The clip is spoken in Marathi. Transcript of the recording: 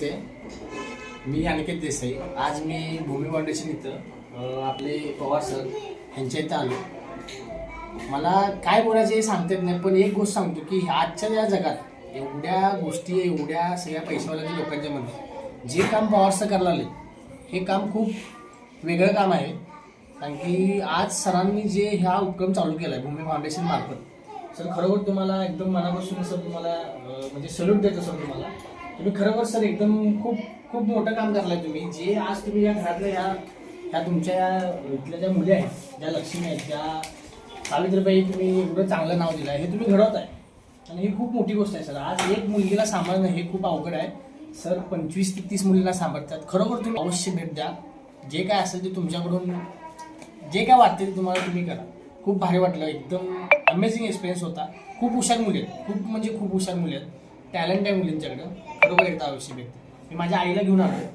नमस्ते. मी अनिकेत देसाई. आज मी भूमी फाउंडेशन इथं आपले पवार सर यांच्या इथं आलो. मला काय बोलायचं हे सांगता येत नाही, पण एक गोष्ट सांगतो की आजच्या या जगात एवढ्या गोष्टी, एवढ्या सगळ्या पैशावाल्या लोकांच्या मध्ये जे काम पवार सर करायला आले हे काम खूप वेगळं काम आहे. कारण की आज सरांनी जे ह्या उपक्रम चालू केला आहे भूमी फाउंडेशन मार्फत, सर खरोखर तुम्हाला एकदम मनापासून सर तुम्हाला म्हणजे सल्यूट द्यायचं सर. तुम्ही खरोखर सर एकदम खूप खूप मोठं काम करलाय तुम्ही. जे आज तुम्ही या घरातल्या ह्या तुमच्या इथल्या ज्या मुली आहेत, ज्या लक्ष्मी आहेत, ज्या सावित्रीबाई तुम्ही एवढं चांगलं नाव दिलं आहे, हे तुम्ही घडवत आहे आणि ही खूप मोठी गोष्ट आहे सर. आज एक मुलगीला सांभाळणं हे खूप अवघड आहे सर. 25 ते 30 मुलींना सांभाळतात. खरोखर तुम्ही अवश्य भेट द्या. जे काय असेल ते तुमच्याकडून जे काय वाटते ते तुम्हाला तुम्ही करा. खूप भारी वाटलं, एकदम अमेझिंग एक्सपिरियन्स होता. खूप हुशार मुली आहेत, खूप हुशार मुली आहेत, टॅलेंट आहे मुलींच्याकडं. खरोखर एकदा अवश्य भेटते. मी माझ्या आईला घेऊन आलो.